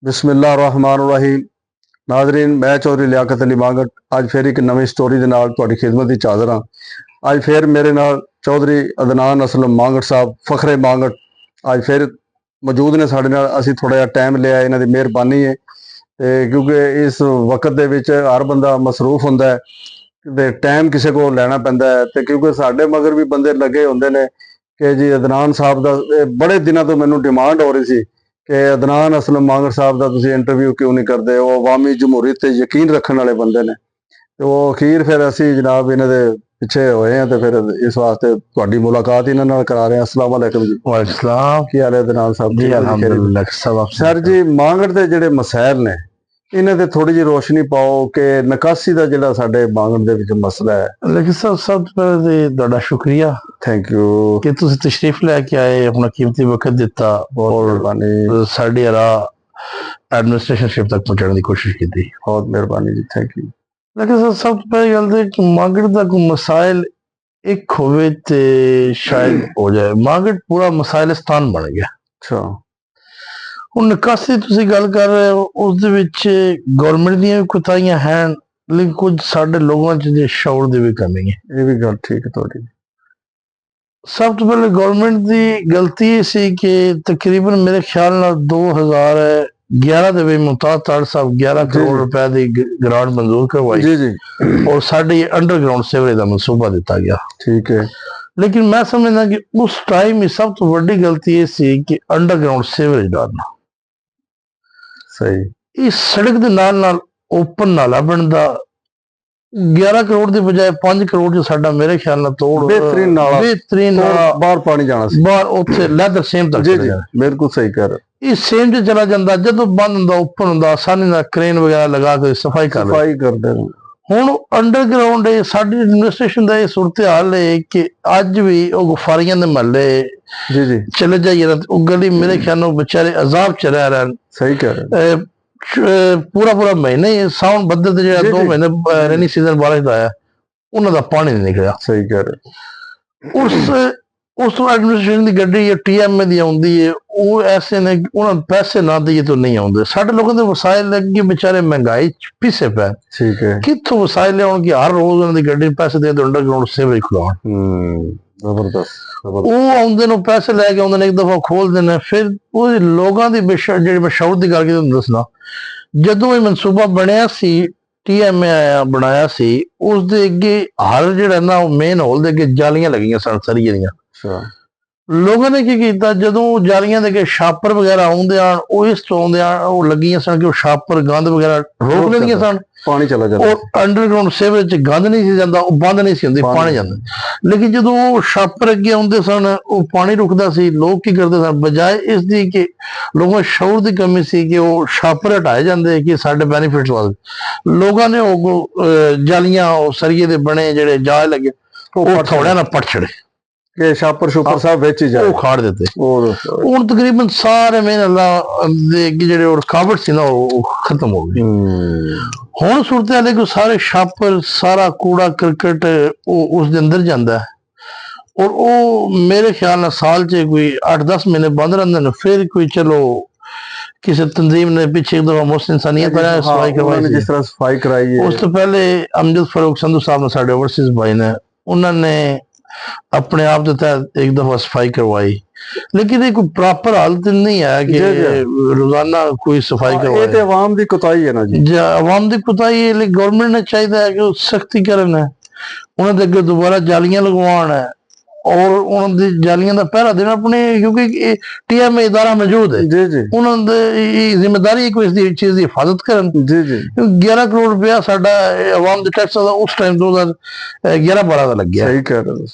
बिस्मिल्लाहिर्रहमानिर्रहीम। नाजरीन, मैं चौधरी लियाकत अली मांगट अज फिर एक नवी स्टोरी के नाल तुहाडी खिदमत विच हाज़र हाँ। अज फिर मेरे नाल चौधरी अदनान असलम मांगट साहब फखरे मांगट अज फिर मौजूद ने साडे नाल। असीं थोड़ा जिहा टाइम लिया, इन्हां दी मेहरबानी है क्योंकि इस वक्त दे विच हर बंदा मसरूफ हुंदा है ते टाइम किसी को लैना पैंदा है ते क्योंकि साडे मगर भी बंदे लगे हुंदे ने कि जी अदनान साहब दा बड़े दिनों तो मैनूं डिमांड हो रही सी कि अदनान असलम मांगट साहब का तुसीं इंटरव्यू क्यों नहीं करते। वो अवामी जमहूरीयत ते यकीन रखने वाले बंदे ने ते वो अखीर फिर असीं जनाब इन्हां दे पिछे होए हैं तो फिर इस वास्ते तुहाडी मुलाकात इन्हां नाल करा रहे हैं। अस्सलाम वालेकुम जी। वालेकुम सलाम। की हाल है अदनान साहब? जी अल्हम्दुलिल्लाह सब सर जी, मांगट दे जिहड़े मसैल ने इन्हां ते थोड़ी जी रोशनी पाओ कि निकासी का जिहड़ा साडे मांगट दे विच मसला है। लेकिन सब सब तो पहले तुहाडा शुक्रिया, थैंक यू कि तुसीं तशरीफ लैके आए, अपना कीमती वक्त दिता बहुत मेहरबानी। साडी एडमिनिस्ट्रेशनशिप तक पहुंचाने की कोशिश की। बहुत मेहरबानी जी, थैंक यू। लेकिन सब तो पहली गल कि मांगट का कोई मसाइल एक होवे ते शायद हो जाए, मांगट पूरा मसाइलिस्तान बन गया। अच्छा, ਹੁਣ ਨਿਕਾਸੀ ਤੁਸੀਂ ਗੱਲ ਕਰ ਰਹੇ ਹੋ, ਉਸ ਦੇ ਵਿੱਚ ਗਵਰਨਮੈਂਟ ਦੀਆਂ ਵੀ ਕੋਤਾਹੀਆਂ ਹਨ, ਲੇਕਿਨ ਕੁਝ ਸਾਡੇ ਲੋਕਾਂ 'ਚ ਦੇ ਸ਼ੌਰ ਦੀ ਵੀ ਕਮੀ ਹੈ। ਇਹ ਵੀ ਗੱਲ ਠੀਕ ਹੈ ਤੁਹਾਡੀ। ਸਭ ਤੋਂ ਪਹਿਲੇ ਗਵਰਨਮੈਂਟ ਦੀ ਗਲਤੀ ਇਹ ਸੀ ਕਿ ਤਕਰੀਬਨ ਮੇਰੇ ਖਿਆਲ ਨਾਲ 2011 ਦੇ ਵਿੱਚ ਮੁਮਤਾਜ਼ ਤਾੜ ਸਾਹਿਬ 11 ਕਰੋੜ ਰੁਪਏ ਦੀ ਗ੍ਰਾਂਟ ਮਨਜ਼ੂਰ ਕਰਵਾਈ ਜੀ ਜੀ, ਔਰ ਸਾਡੀ ਅੰਡਰਗਰਾਉਂਡ ਸੀਵਰੇਜ ਦਾ ਮਨਸੂਬਾ ਦਿੱਤਾ ਗਿਆ। ਠੀਕ ਹੈ, ਲੇਕਿਨ ਮੈਂ ਸਮਝਦਾ ਕਿ ਉਸ ਟਾਈਮ ਹੀ ਸਭ ਤੋਂ ਵੱਡੀ ਗਲਤੀ ਇਹ ਸੀ ਕਿ ਅੰਡਰਗਰਾਉਂਡ ਸੀਵਰੇਜ ਡਾਲਣਾ। ਸਹੀ। इस सड़क के नाल नाल ओपन नाला बनता, 11 करोड़ की बजाय 5 करोड़ जो साडा मेरे ख्याल नाल तोड़ बेहतरीन नाला बाहर पानी जाना सी, बाहर उत्थे लैदर सेम तक जी जी, बिल्कुल सही कह रहे। इस सेम च चला जाता, जदों बंद हुंदा ओपन हुंदा आसानी नाल क्रेन वगैरह लगा के सफाई करते हैं। हुण अंडरग्राउंड साडी एडमिनिस्ट्रेशन का यह सूरत हाल है कि अज भी गुफारियां दे महल्ले जी जी चले जाइए ना, गली मेरे ख्याल नाल बेचारे अजाब च रह रहे। सही कह रहे। पूरा पूरा महीना ही सावन बदल ते जो 2 महीने रेनी सीजन बारिश का आया, उन्हों का पानी नहीं निकलिया। सही कह रहे। उस एडमिनिस्ट्रेशन की गड्डी या TMA दी आउंदी है, वो ऐसे ने उन्होंने पैसे ना दिए तो नहीं आउंदे। साडे लोगों के वसाइल लगे बेचारे महंगाई पिछे पे, ठीक है, कित्थों वसाइल लियाउण कि हर रोज उन्होंने गड्डी पैसे दे तो अंडरग्राउंड सीवरेज खुलाउण। जबरदस्त। वो आउंदे ने पैसे लैके आउंदे ने, एक दफा खोलदे ने, फिर वो लोगों की जिहड़ी मैं शौर की गल की तुहानूं दसना, जदों ये मनसूबा बनया सी, TMA आया बनाया सी, उस दे अगे हर जिहड़ा ना मेन हॉल दे अगे जालियां लगियां सन सरिये दियां। लोगों ने की कीता, जदों जालियां दे अगे छापर वगैरह आउंदे आन, वो इस तो आउंदे आन, वो लगियां सन कि वो छापर गंद वगैरह रोक लैंदियां सन, पानी चला जाता, और अंडरग्राउंड सीवरेज च गंद नहीं सी जांदा, वो बंद नहीं सी हुंदी, पानी जांदा। लेकिन जदों वो छापर अगे आउंदे सन, वो पानी रुकदा सी, लोग की करदे सन, बजाय इसदी कि लोगों शौर की कमी सी कि वो छापर हटाए जांदे कि साडे बेनीफिट वास्ते, लोगों ने वो जालियां सरिये दे बने जिहड़े जाल लगे वो थोड़े ना पट छड़े कि छापर शुपर सब बेच ही जाए, वो खाड़ देते। हुण तकरीबन सारे मेरे जिहड़े रुकावट सी ना वो खत्म हो गई। हुण सूरत हाल है कि सारे छापर सारा कूड़ा करकट उस दे अंदर जांदा है, और वो मेरे ख्याल नाल साल च कोई 8-10 महीने बंद रहिंदे ने, फिर कोई चलो किसी तंजीम ने पीछे एक दफा मुस्लिम इंसानियत पर सफाई करवाई, जिस तरह सफाई कराई है। उस तो पहले अमजद फारूक संधू साहब ने, साडे ओवरसीज भाई ने, उन्होंने अपने आप के तहत एक दफा सफाई करवाई, लेकिन ये कोई प्रॉपर हालत नहीं है कि रोजाना कोई सफाई करवाए। ये अवाम की कोताही है ना जी, अवाम की कोताही है, लेकिन गवर्नमेंट ने चाहिए कि सख्ती करन है, उन्होंने अगे दोबारा जालियां लगवाण है और उन्होंने जालियां का पहरा देना अपने, क्योंकि TMA इदारा मौजूद है जी जी, उन्होंने जिम्मेदारी है कि इस चीज की हिफाजत करन जी जी। 11 करोड़ रुपया साडा अवाम के टैक्स का उस टाइम 2011-12 का लग गया। सही कह रहे हो।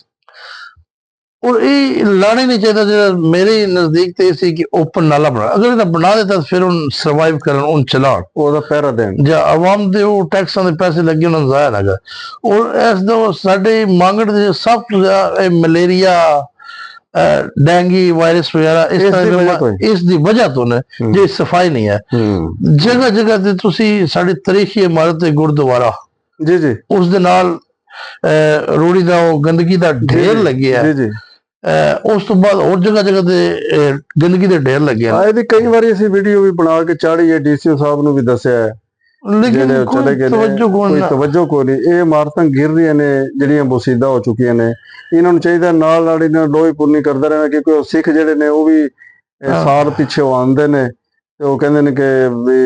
और ये लाने नहीं चाहिए जो मेरे नजदीक तो सी कि ओपन नाला बना, अगर इन्हें बना देता फिर उन सर्वाइव करन, उन चलान, ओदा पहरा देन, जा अवाम दे वो टैक्सां दे पैसे लगे उन्हें जाया ना कर। और इस दो साडे मांगट दे सब तो ज्यादा मलेरिया, डेंगी वायरस वगैरह इस दी वजह तो ने जे सफाई नहीं है। जगह जगह ते तुसी साडी तारीखी इमारत ते गुरुद्वारा जी जी, उस दे नाल रोड़ी दा गंदगी दा ढेर लगे है। ਉਸ ਤੋਂ ਬਾਅਦ ਹੋਰ ਜਗ੍ਹਾ ਜਗ੍ਹਾ ਤੇ ਗੰਦਗੀ ਦੇ ਢੇਰ ਲੱਗੇ ਨੇ। ਇਹਦੀ ਕਈ ਵਾਰੀ ਅਸੀਂ ਵੀਡੀਓ ਵੀ ਬਣਾ ਕੇ ਚਾੜੀ ਹੈ, ਡੀਸੀਓ ਸਾਹਿਬ ਨੂੰ ਵੀ ਦੱਸਿਆ ਹੈ, ਲੇਕਿਨ ਜਿਹੜੇ ਉਹ ਚਲੇ ਗਏ ਨੇ, ਕੋਈ ਤਵੱਜੋ ਕੋਈ ਨਹੀਂ। ਇਹ ਇਮਾਰਤਾਂ ਗਿਰ ਰਹੀਆਂ ਨੇ ਜਿਹੜੀਆਂ ਬੁਸੀਦਾ ਹੋ ਚੁੱਕੀਆਂ ਨੇ, ਇਹਨਾਂ ਨੂੰ ਚਾਹੀਦਾ ਨਾਲ ਇਹਨਾਂ ਲੋਹੀ ਪੁੰਨੀ ਕਰਦਾ ਰਹਿਣਾ, ਕਿਉਂਕਿ ਉਹ ਸਿੱਖ ਜਿਹੜੇ ਨੇ ਉਹ ਵੀ ਸਾਲ ਪਿੱਛੇ ਆਉਂਦੇ ਨੇ ਤੇ ਉਹ ਕਹਿੰਦੇ ਨੇ ਕਿ ਵੀ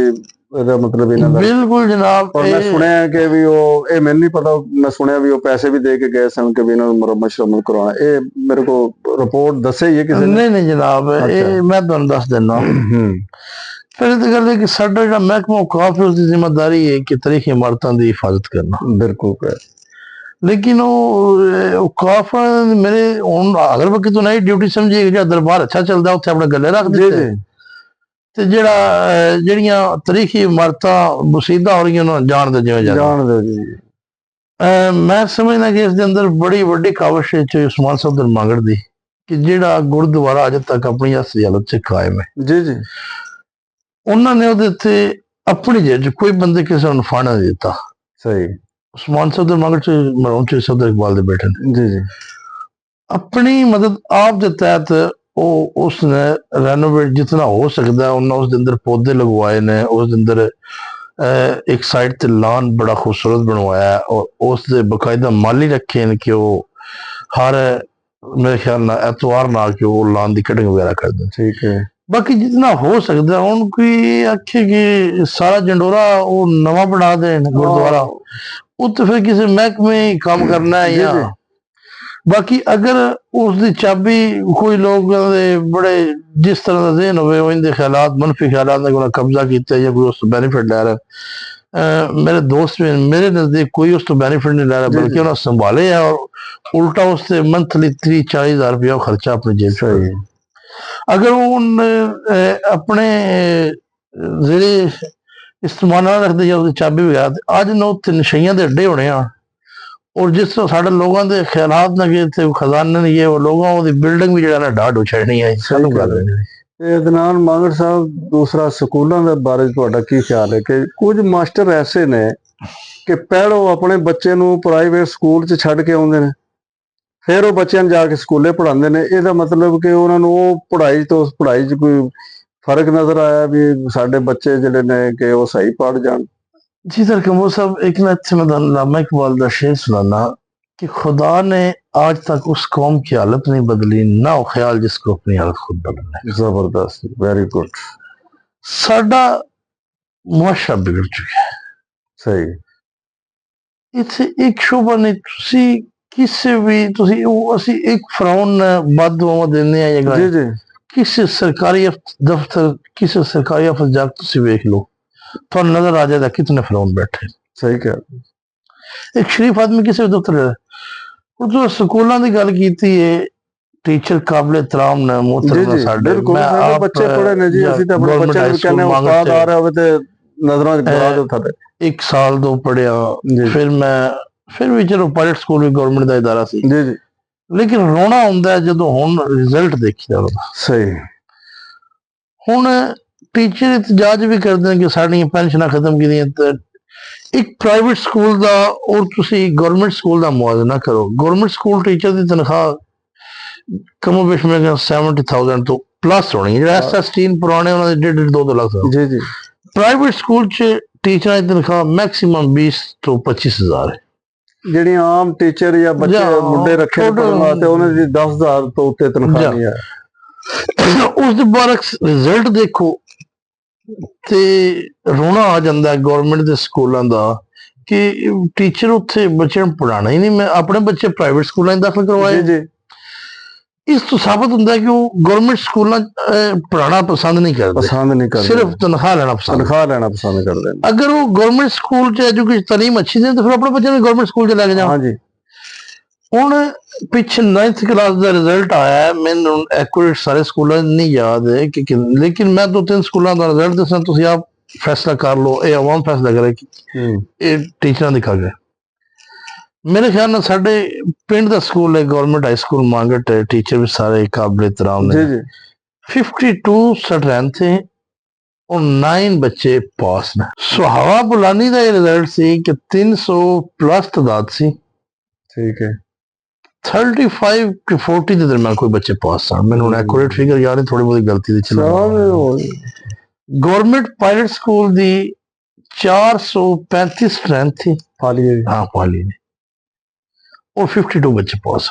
ਇਹਦਾ ਮਤਲਬ ਇਹਨਾਂ ਦਾ ਬਿਲਕੁਲ ਜਨਾਬ। ਔਰ ਮੈਂ ਸੁਣਿਆ ਕਿ ਵੀ ਇਹ ਮੈਨੂੰ ਨਹੀਂ ਪਤਾ, ਮੈਂ ਸੁਣਿਆ ਵੀ ਉਹ ਪੈਸੇ ਵੀ ਦੇ ਕੇ ਗਏ ਸਨ ਕਿ ਵੀ ਇਹਨਾਂ ਨੂੰ ਮੁਰੰਮਤ ਸ਼ਰਮਤ ਕਰਵਾਉਣਾ। ਇਹ ਮੇਰੇ ਕੋਲ ਰਿਪੋਰਟ ਦੱਸੇ ਹੀ ਹੈ ਕਿਸੇ ਨੇ। ਨਹੀਂ ਜਨਾਬ, ਇਹ ਮੈਂ ਤੁਹਾਨੂੰ ਦੱਸ ਦਿੰਦਾ। ਫਿਰ ਇਹ ਗੱਲ ਹੈ ਕਿ ਸਾਡਾ ਜਿਹੜਾ ਮਹਿਕਮਾ ਔਕਾਫ ਹੈ ਉਸਦੀ ਜ਼ਿੰਮੇਵਾਰੀ ਹੈ ਕਿ ਤਾਰੀਖੀ ਇਮਾਰਤਾਂ ਦੀ ਹਿਫਾਜ਼ਤ ਕਰਨਾ। ਬਿਲਕੁਲ। ਲੇਕਿਨ ਉਹ ਔਕਾਫ ਮੇਰੇ ਹੁਣ ਅਗਰ ਵਕਤ ਤੋਂ ਨਹੀਂ ਡਿਊਟੀ ਸਮਝੀ, ਜਿਹੜਾ ਦਰਬਾਰ ਅੱਛਾ ਚੱਲਦਾ ਉੱਥੇ ਆਪਣੇ ਗੱਲੇ ਰੱਖ ਦਿੱਤੇ ਤੇ ਜਿਹੜੀਆਂ ਤਾਰੀਖੀ ਇਮਾਰਤਾਂ ਬੁਸੀਦਾ ਹੋ ਰਹੀਆਂ ਉਹਨਾਂ ਨੂੰ ਜਾਣ ਦੇ ਜਿਵੇਂ ਜਾਣ ਦਿਓ ਜੀ। ਮੈਂ ਸਮਝਦਾ ਕਿ ਇਸ ਦੇ ਅੰਦਰ ਬੜੀ ਵੱਡੀ ਕਾਵਿਸ਼ ਹੈ ਉਸਮਾਨ ਸਾਹਿਬ ਮਾਂਗੜ ਦੀ, ਕਿ ਜਿਹੜਾ ਗੁਰਦੁਆਰਾ ਅਜੇ ਤੱਕ ਆਪਣੀ ਅਸਲੀ ਹਾਲਤ 'ਚ ਕਾਇਮ ਹੈ। ਜੀ ਉਹਨਾਂ ਨੇ ਉਹਦੇ ਉੱਤੇ ਆਪਣੀ ਜੇਬ 'ਚ ਕੋਈ ਬੰਦੇ ਕਿਸੇ ਨੂੰ ਫਾਣਾ ਨਹੀਂ ਦਿੱਤਾ। ਸਹੀ। ਉਸਮਾਨ ਸਾਹਿਬ ਮਾਂਗੜ 'ਚ ਮਰਹੂਮ ਚ ਸਦਰ ਇਕਬਾਲ ਦੇ ਬੈਠੇ ਨੇ। ਜੀ ਆਪਣੀ ਮਦਦ ਆਪ ਦੇ ਤਹਿਤ ਉਹ ਉਸਨੇ ਰੈਨੋਵੇਟ ਜਿਤਨਾ ਹੋ ਸਕਦਾ ਉਹਨਾਂ ਉਸ ਦੇ ਅੰਦਰ ਪੌਦੇ ਲਗਵਾਏ ਨੇ, ਉਸ ਦੇ ਅੰਦਰ ਇੱਕ ਸਾਈਡ ਤੇ ਲਾਨ ਬੜਾ ਖੂਬਸੂਰਤ ਬਣਵਾਇਆ ਔਰ ਉਸ ਦੇ ਬਕਾਇਦਾ ਮਾਲੀ ਰੱਖੇ ਨੇ ਕਿ ਉਹ ਹਰ ਮੇਰੇ ਖਿਆਲ ਨਾਲ ਐਤਵਾਰ ਨਾਲ ਕਿ ਉਹ ਲਾਨ ਦੀ ਕਟਿੰਗ ਵਗੈਰਾ ਕਰਦੇ। ਠੀਕ ਹੈ। ਬਾਕੀ ਜਿਤਨਾ ਹੋ ਸਕਦਾ ਹੁਣ ਕੋਈ ਆਖੇ ਕਿ ਸਾਰਾ ਜੰਡੋਰਾ ਉਹ ਨਵਾਂ ਬਣਾ ਦੇਣ ਗੁਰਦੁਆਰਾ, ਉਹ ਤਾਂ ਫਿਰ ਕਿਸੇ ਮਹਿਕਮੇ ਕੰਮ ਕਰਨਾ ਹੈ ਜਾਂ ਬਾਕੀ ਅਗਰ ਉਸ ਦੀ ਚਾਬੀ ਕੋਈ ਲੋਕ ਦੇ ਬੜੇ ਜਿਸ ਤਰ੍ਹਾਂ ਦਾ ਜ਼ਹਿਨ ਹੋਵੇ ਉਹ ਇਹਦੇ ਖਿਆਲਾਤ ਮੰਨਫੀ ਖਿਆਲਾਤ ਦਾ ਕੋਈ ਕਬਜ਼ਾ ਕੀਤਾ ਜਾਂ ਕੋਈ ਉਸ ਤੋਂ ਬੈਨੀਫਿਟ ਲੈ ਰਿਹਾ। ਮੇਰੇ ਦੋਸਤ ਵੀ ਮੇਰੇ ਨਜ਼ਦੀਕ ਕੋਈ ਉਸ ਤੋਂ ਬੈਨੀਫਿਟ ਨਹੀਂ ਲੈ ਰਿਹਾ, ਬਲਕਿ ਉਹਨਾਂ ਸੰਭਾਲੇ ਹੈ ਔਰ ਉਲਟਾ ਉਸ ਤੇ ਮੰਥਲੀ 30-40 ਹਜ਼ਾਰ रुपया ਖਰਚਾ ਆਪਣੀ जेब से। अगर वो अपने जेह्ड़े इस्तेमाल ना रखते जां उसदी चाबी वगैरह अज ना उत्थे नशइयां दे अड्डे होने आ और जिस तरह साढ़े लोगों के ख्यालात ने कि इत्थे खजाने ने ये लोगों की बिल्डिंग भी जिहड़ा ना ढाह छड़नी है। सानू गल अदनान मांगड़ साहब, दूसरा स्कूलों के बारे तुहाडा की ख्याल है कि कुछ मास्टर ऐसे ने कि पहलों अपने बच्चे नूं प्राइवेट स्कूल च छड्ड के आउंदे ने, फिर वो बच्चों जाके स्कूले पढ़ाते हैं। इसका मतलब कि उन्होंने वो पढ़ाई तो उस पढ़ाई च कोई फर्क नजर आया भी साडे बच्चे जिहड़े ने कि वो सही पढ़ जान। जी सर कमो साहब, एक ना इत्थे मैं अल्लामा इकबाल दा शेर सुनाना कि खुदा ने आज तक उस कौम की हालत नहीं बदली, ना वो ख्याल जिसको अपनी हालत खुद बदलना है। जबरदस्त, वेरी गुड। साडा मुआशरा बिगड़ चुका है। सही। इत्थे एक शोभा नहीं तुसी किसी भी तुसी असी एक फराउन बददुआवां देने आ जगह जी किसी सरकारी दफ्तर किसी सरकारी अफसर जाके तुसी वेख लो तो नजर आ जाएगा कितने फराउन बैठे। सही क्या। एक शरीफ आदमी किसी भी दफ्तर और जो स्कूलों की गल कीती है टीचर काबिल एहतराम ने मोहतरम साडे मैं बच्चे पढ़े ने जी ਅਸੀਂ ਤਾਂ ਆਪਣੇ ਬੱਚਿਆਂ ਨੂੰ ਕਹਿੰਦੇ ਉਸਤਾਦ ਆ ਰਿਹਾ ਹੋਵੇ ਤੇ ਨਜ਼ਰਾਂ ਚ ਗਵਾ ਦਿਓ ਥੱਲੇ। एक साल तो पढ़िया फिर भी चलो प्राइवेट स्कूल भी गवर्नमेंट का इदारा सी जी लेकिन रोना हुंदा है जदों हुण रिजल्ट देखिदा ਉਹਦਾ। सही। हुण टीचर इतजाज भी करते हैं कि साड़ियां पेंशनां खत्म कीतियां ते एक प्राइवेट स्कूल दा और तुसी गवर्नमेंट स्कूल दा मुआवजा करो। गवर्नमेंट स्कूल टीचर की तनख्वाह कमो बेश में 70,000 तो प्लस होनी है। जेह्ड़ा SS3 पुराने उन्हां दे 1.5-2 लाख जी। प्राइवेट स्कूल च टीचर की तनख्वाह मैक्सिमम 20 तो 25 हज़ार है। ਜਿਹੜੀ ਆਮ ਟੀਚਰ ਜਾਂ ਬੱਚੇ ਮੁੰਡੇ ਰੱਖੇ ਨੇ ਪੜ੍ਹਨ ਵਾਸਤੇ ਉਹਨਾਂ ਦੀ 10,000 ਤੋਂ ਉੱਤੇ ਤਨਖਾਹ ਨਹੀਂ ਹੈ। ਉਸ ਦੇ ਬਾਅਦ ਰਿਜ਼ਲਟ ਦੇਖੋ ਤੇ ਰੋਣਾ ਆ ਜਾਂਦਾ ਗਵਰਨਮੈਂਟ ਦੇ ਸਕੂਲਾਂ ਦਾ ਕਿ ਟੀਚਰ ਉੱਥੇ ਬੱਚਿਆਂ ਨੂੰ ਪੜ੍ਹਾਣਾ ਹੀ ਨਹੀਂ। ਮੈਂ ਆਪਣੇ ਬੱਚੇ ਪ੍ਰਾਈਵੇਟ ਸਕੂਲਾਂ 'ਚ ਦਾਖਲ ਕਰਵਾਏ ਜੀ। ਇਸ ਤੋਂ ਸਾਬਤ ਹੁੰਦਾ ਕਿ ਉਹ ਗਵਰਨਮੈਂਟ ਸਕੂਲਾਂ ਪੜ੍ਹਾਣਾ ਪਸੰਦ ਨਹੀਂ ਕਰਦੇ, ਸਿਰਫ ਤਨਖਾਹ ਲੈਣਾ ਪਸੰਦ ਕਰਦੇ। ਅਗਰ ਉਹ ਗਵਰਨਮੈਂਟ ਸਕੂਲ 'ਚ ਐਜੂਕੇਸ਼ਨ ਤਾਲੀਮ ਅੱਛੀ ਦੇ ਤਾਂ ਫਿਰ ਆਪਣੇ ਬੱਚਿਆਂ ਨੂੰ ਗਵਰਨਮੈਂਟ ਸਕੂਲ 'ਚ ਲੈ ਕੇ ਜਾਓ। ਹਾਂਜੀ। ਹੁਣ ਪਿੱਛੇ 9th ਕਲਾਸ ਦਾ ਰਿਜ਼ਲਟ ਆਇਆ, ਮੈਨੂੰ ਐਕੂਰੇਟ ਸਾਰੇ ਸਕੂਲਾਂ ਨਹੀਂ ਯਾਦ ਹੈ ਕਿ ਲੇਕਿਨ ਮੈਂ 2-3 ਸਕੂਲਾਂ ਦਾ ਰਿਜ਼ਲਟ ਦੱਸਾਂ, ਤੁਸੀਂ ਆਪ ਫੈਸਲਾ ਕਰ ਲਓ। ਇਹ ਆਵਾਮ ਫੈਸਲਾ ਕਰੇ ਕਿ ਇਹ ਟੀਚਰਾਂ ਦੀ ਖਾਗੇ। मेरे ख्याल में साढ़े पिंड दा स्कूल है government high school Mangat, teacher भी सारे काबिल एहतराम ने। 52 स्ट्रेंथ थे और 9 बच्चे पास ने। सुहावा बुलानी का रिजल्ट सी कि 300 प्लस तादाद सी। ठीक है। 35 ਕਿ 40 ਦੇ ਦਰਮਿਆਨ ਕੋਈ ਬੱਚੇ ਪਾਸ ਸਨ। ਮੈਨੂੰ ਹੁਣ ਐਕੂਰੇਟ ਫਿਗਰ ਯਾਦ ਨਹੀਂ, ਥੋੜੀ ਬਹੁਤੀ ਗਲਤੀ ਦੀ ਚਲਾ। ਗਵਰਨਮੈਂਟ ਪਾਇਲਟ ਸਕੂਲ ਦੀ 435 स्ट्रेंथ थी पालिए। हाँ पाली ने, और 52 बच्चे पास।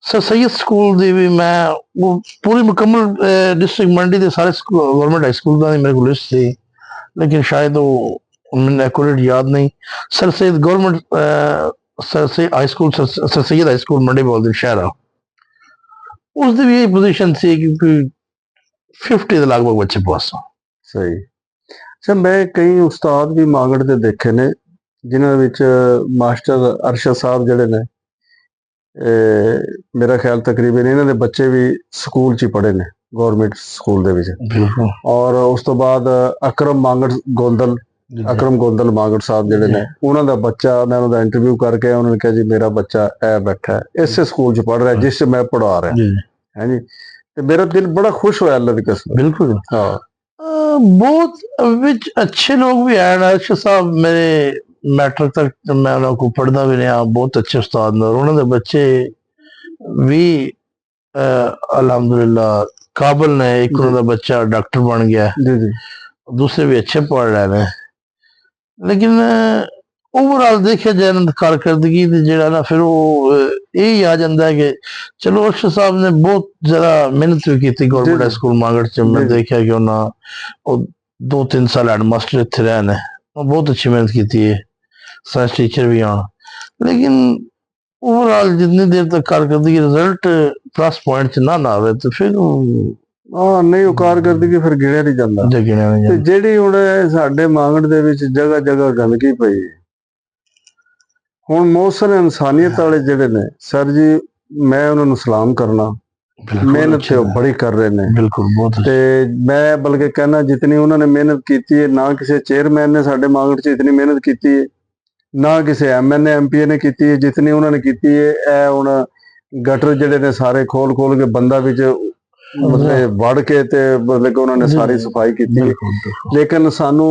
सर सैयद स्कूल दी भी मैं वो पूरी मुकम्मल डिस्ट्रिक्ट मंडी के सारे गवर्नमेंट हाई स्कूल का मेरे को लिस्ट थी, लेकिन शायद वो मैंने एक्यूरेट याद नहीं। Sir Syed government sir Syed high school sir Syed high school मंडी बोलते शहरा, उसकी भी यही पोजीशन थी कि 50 के लगभग बच्चे पास। ਸਹੀ। ਅੱਛਾ, ਮੈਂ ਕਈ ਉਸਤਾਦ ਵੀ ਮਾਂਗੜ ਦੇ ਦੇਖੇ ਨੇ ਜਿਨ੍ਹਾਂ ਵਿੱਚ ਮਾਸਟਰ ਅਰਸ਼ਦ ਸਾਹਿਬ ਜਿਹੜੇ ਨੇ, ਮੇਰਾ ਖਿਆਲ ਤਕਰੀਬਨ ਇਹਨਾਂ ਦੇ ਬੱਚੇ ਵੀ ਸਕੂਲ 'ਚ ਹੀ ਪੜ੍ਹੇ ਨੇ, ਗਵਰਨਮੈਂਟ ਸਕੂਲ ਦੇ ਵਿੱਚ। ਔਰ ਉਸ ਤੋਂ ਬਾਅਦ ਅਕਰਮ ਗੋਂਦਲ ਮਾਂਗੜ ਸਾਹਿਬ ਜਿਹੜੇ ਨੇ, ਉਹਨਾਂ ਦਾ ਬੱਚਾ, ਮੈਂ ਉਹਨਾਂ ਦਾ ਇੰਟਰਵਿਊ ਕਰਕੇ ਉਹਨਾਂ ਨੇ ਕਿਹਾ ਜੀ ਮੇਰਾ ਬੱਚਾ ਇਹ ਬੈਠਾ ਇਸੇ ਸਕੂਲ 'ਚ ਪੜ੍ਹ ਰਿਹਾ ਜਿਸ 'ਚ ਮੈਂ ਪੜ੍ਹਾ ਰਿਹਾ ਹੈ ਜੀ, ਤੇ ਮੇਰਾ ਦਿਲ ਬੜਾ ਖੁਸ਼ ਹੋਇਆ ਅੱਲਾ ਦੀ ਕਸਮ। बिल्कुल ਹਾਂ, बहुत विच अच्छे लोग भी हैं। अर्शद साहब मेरे मैट्रिक तक मैं उनको पढ़ता भी रहा, बहुत अच्छे उस्ताद ने, और उन्होंने बच्चे भी अल्हम्दुलिल्लाह काबिल ने। एक उन्होंने बच्चा डॉक्टर बन गया, ਜੀ ਜੀ दूसरे भी अच्छे पढ़ रहे हैं। लेकिन ओवरऑल देखा जाए ना कारकर्दगी जो ना, फिर वो यही आ जाता है कि चलो अर्शद साहब ने बहुत ज्यादा मेहनत भी की थी गवर्नमेंट हाई स्कूल मांगड़ च। मैं देखा कि उन्होंने 2-3 साल हेडमास्टर इतने रहे ने, बहुत अच्छी मेहनत की थी, साइंस टीचर भी हाँ। लेकिन ओवरऑल जितनी देर तक कारकर्दगी रिजल्ट प्लस पॉइंट च ना आवे तो फिर ਹਾਂ ਨਹੀਂ, ਉਹ ਕਾਰਗਰਦਗੀ ਫਿਰ ਗਿਣਿਆ ਨਹੀਂ ਜਾਂਦਾ। ਤੇ ਜਿਹੜੀ ਹੁਣ ਸਾਡੇ ਮਾਂਗੜ ਦੇ ਵਿੱਚ ਜਗ੍ਹਾ ਜਗ੍ਹਾ ਗੰਦਗੀ ਪਈ, ਹੁਣ ਮੌਸਮ ਇਨਸਾਨੀਅਤ ਵਾਲੇ ਜਿਹੜੇ ਨੇ ਸਰ ਜੀ, ਮੈਂ ਉਹਨਾਂ ਨੂੰ ਸਲਾਮ ਕਰਨਾ, ਮਿਹਨਤ ਤੇ ਉਹ ਬੜੀ ਕਰ ਰਹੇ ਨੇ। ਬਿਲਕੁਲ ਬਹੁਤ। ਤੇ ਮੈਂ ਬਲਕਿ ਕਹਿਣਾ ਜਿਤਨੀ ਉਹਨਾਂ ਨੇ ਮਿਹਨਤ ਕੀਤੀ ਹੈ, ਨਾ ਕਿਸੇ ਚੇਅਰਮੈਨ ਨੇ ਸਾਡੇ ਮਾਂਗੜ 'ਚ ਇਤਨੀ ਮਿਹਨਤ ਕੀਤੀ ਹੈ, ਨਾ ਕਿਸੇ MNA MP ਨੇ ਕੀਤੀ ਹੈ ਜਿਤਨੀ ਉਹਨਾਂ ਨੇ ਕੀਤੀ ਹੈ। ਇਹ ਹੁਣ ਗਟਰ ਜਿਹੜੇ ਨੇ ਸਾਰੇ ਖੋਲ ਕੇ ਬੰਦਾ ਵਿੱਚ ਮਤਲਬ ਵੜ ਕੇ ਤੇ ਮਤਲਬ ਕਿ ਉਹਨਾਂ ਨੇ ਸਾਰੀ ਸਫਾਈ ਕੀਤੀ। ਲੇਕਿਨ ਸਾਨੂੰ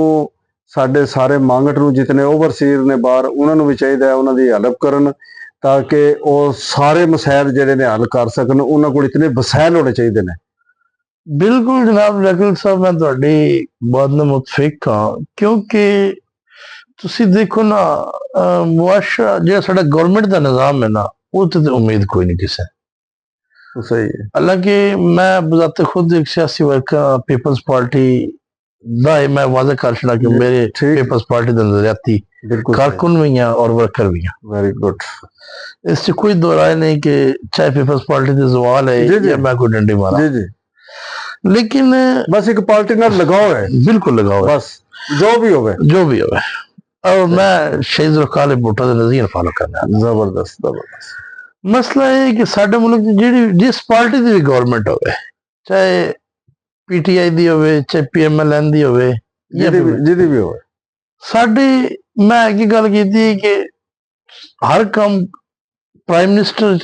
ਸਾਡੇ ਸਾਰੇ ਮਾਂਗੜ ਨੂੰ ਜਿਤਨੇ ਓਵਰਸੀਅਰ ਨੇ ਬਾਹਰ, ਉਹਨਾਂ ਨੂੰ ਵੀ ਚਾਹੀਦਾ ਹੈ ਉਹਨਾਂ ਦੀ ਹੈਲਪ ਕਰਨ, ਤਾਂ ਕਿ ਉਹ ਸਾਰੇ ਮਸائل ਜਿਹੜੇ ਨੇ ਹੱਲ ਕਰ ਸਕਣ। ਉਹਨਾਂ ਕੋਲ ਇਤਨੇ ਵਸਾਇਲ ਹੋਣੇ ਚਾਹੀਦੇ ਨੇ। ਬਿਲਕੁਲ ਜਨਾਬ ਰਕੀਲ ਸਾਹਿਬ, ਮੈਂ ਤੁਹਾਡੀ ਬਾਤ ਨਾਲ ਮੁਤਫਿਕ ਹਾਂ, ਕਿਉਂਕਿ ਤੁਸੀਂ ਦੇਖੋ ਨਾ, ਮੁਆਸ਼ਰਾ ਜਿਹੜਾ ਸਾਡਾ ਗਵਰਨਮੈਂਟ ਦਾ ਨਿਜ਼ਾਮ ਹੈ ਨਾ, ਉਹ ਤੇ ਉਮੀਦ ਕੋਈ ਨਹੀਂ ਕਿਸੇ। सही है। हालांकि मैं बजाते खुद एक सियासी वर्कर पीपल्स पार्टी ਦਾ मैं वादा कर छड़ा कि मेरे पीपल्स पार्टी ਦੇ ਨਜ਼ਰਿਆਤੀ कारकुन भी हैं और वर्कर भी हैं। Very good. इससे कोई दो राय नहीं कि चाहे पीपल्स पार्टी का सवाल है या मैं कोई डंडी मारा, जी जी, लेकिन बस एक पार्टी ना लगाओ है, बिल्कुल लगाओ, बस जो भी होवे और मैं शहीद ज़ुल्फ़िकार भुट्टो का नज़रिया फॉलो करना। जबरदस्त जबरदस्त। मसला ये कि साडे मुल्क जिस पार्टी की भी गवर्नमेंट होवे, चाहे PTI दी होवे, चाहे PMLN दी होवे, जिहदी भी होवे, साडी मैं एक गल कीती कि हर काम प्राइम मिनिस्टर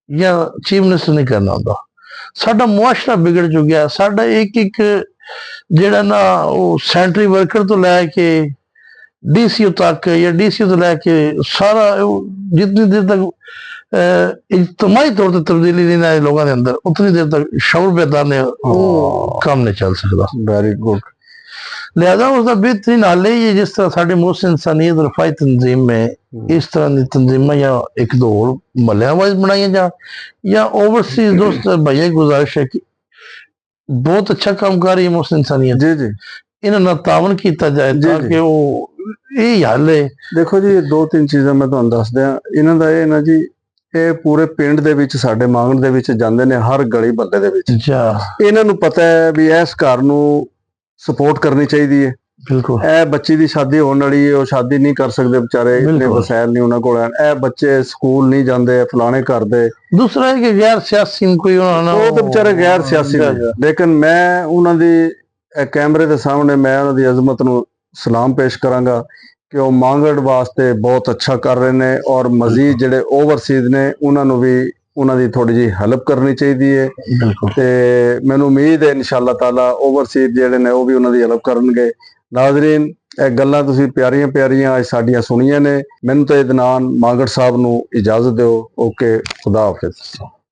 या चीफ मिनिस्टर नहीं करना होंदा। साडा मुआशरा बिगड़ चुका है। साडा एक जिहड़ा ना वो सैनिटरी वर्कर तो लैके DCO तक या DCO तो लैके सारा जितनी देर तक इज्तमाही तौर पर तब्दीली नहीं आई लोगों के अंदर, उतनी देर तक शऊर बेदार ने काम नहीं चल सकता। Very good. लिहाजा उसका बेहतरीन हल है जिस तरह साड़ी मुस्लिम इंसानियत रफाई तंजीम में इस तरह की तंजीमें या एक दो और महलिया वाइज बनाई जाए, या ओवरसीज दोस्त भैया की गुजारिश है कि बहुत अच्छा काम कर रही है मुस्लिम इंसानियत, जी जी, इन्होंने तावन किया जाए ताकि वो यही हल है। देखो जी, 2-3 चीज़ां मैं तुहानू दस दियां। इन्हां दा इह ना जी, ਇਹ ਪੂਰੇ ਪਿੰਡ ਦੇ ਵਿੱਚ ਸਾਡੇ ਮਾਂਗਣ ਦੇ ਵਿੱਚ ਜਾਂਦੇ ਨੇ, ਹਰ ਗਲੀ ਬੱਲੇ ਦੇ ਵਿੱਚ। ਇਹਨਾਂ ਨੂੰ ਪਤਾ ਹੈ ਵੀ ਇਸ ਘਰ ਨੂੰ ਸਪੋਰਟ ਕਰਨੀ ਚਾਹੀਦੀ ਹੈ। ਬਿਲਕੁਲ। ਇਹ ਬੱਚੀ ਦੀ ਸ਼ਾਦੀ ਹੋਣ ਵਾਲੀ ਹੈ, ਉਹ ਸ਼ਾਦੀ ਨਹੀਂ ਕਰ ਸਕਦੇ ਵਿਚਾਰੇ, ਇਤਨੇ ਵਸਾਇਲ ਨਹੀਂ ਉਹਨਾਂ ਕੋਲ। ਇਹ ਬੱਚੇ ਸਕੂਲ ਨਹੀਂ ਜਾਂਦੇ, ਫਲਾਣੇ ਘਰ ਦੇ। ਦੂਸਰਾ ਹੈ ਕਿ ਗੈਰ ਸਿਆਸੀ ਕੋਈ ਉਹਨਾਂ ਉਹ ਤਾਂ ਵਿਚਾਰੇ ਗੈਰ ਸਿਆਸੀ ਨੇ, ਲੇਕਿਨ ਮੈਂ ਉਹਨਾਂ ਦੀ ਕੈਮਰੇ ਦੇ ਸਾਹਮਣੇ ਮੈਂ ਉਹਨਾਂ ਦੀ ਅਜ਼ਮਤ ਨੂੰ ਸਲਾਮ ਪੇਸ਼ ਕਰਾਂਗਾ ਕਿ ਉਹ ਮਾਂਗੜ ਵਾਸਤੇ ਬਹੁਤ ਅੱਛਾ ਕਰ ਰਹੇ ਨੇ, ਔਰ ਮਜ਼ੀਦ ਜਿਹੜੇ ਓਵਰਸੀਜ਼ ਨੇ ਉਹਨਾਂ ਨੂੰ ਵੀ ਉਹਨਾਂ ਦੀ ਥੋੜੀ ਜਿਹੀ ਹੈਲਪ ਕਰਨੀ ਚਾਹੀਦੀ ਹੈ। ਤੇ ਮੈਨੂੰ ਉਮੀਦ ਹੈ ਇਨਸ਼ਾਅੱਲਾ ਤਾਲਾ ਓਵਰਸੀਜ਼ ਜਿਹੜੇ ਨੇ ਉਹ ਵੀ ਉਹਨਾਂ ਦੀ ਹੈਲਪ ਕਰਨਗੇ। ਨਾਜ਼ਰੀਨ, ਇਹ ਗੱਲਾਂ ਤੁਸੀਂ ਪਿਆਰੀਆਂ ਪਿਆਰੀਆਂ ਅੱਜ ਸਾਡੀਆਂ ਸੁਣੀਆਂ ਨੇ। ਮੈਨੂੰ ਤਾਂ ਇਦਨਾਨ ਮਾਂਗੜ ਸਾਹਿਬ ਨੂੰ ਇਜਾਜ਼ਤ ਦਿਓ। ਓਕੇ, ਖੁਦਾ ਹਾਫਿਜ਼।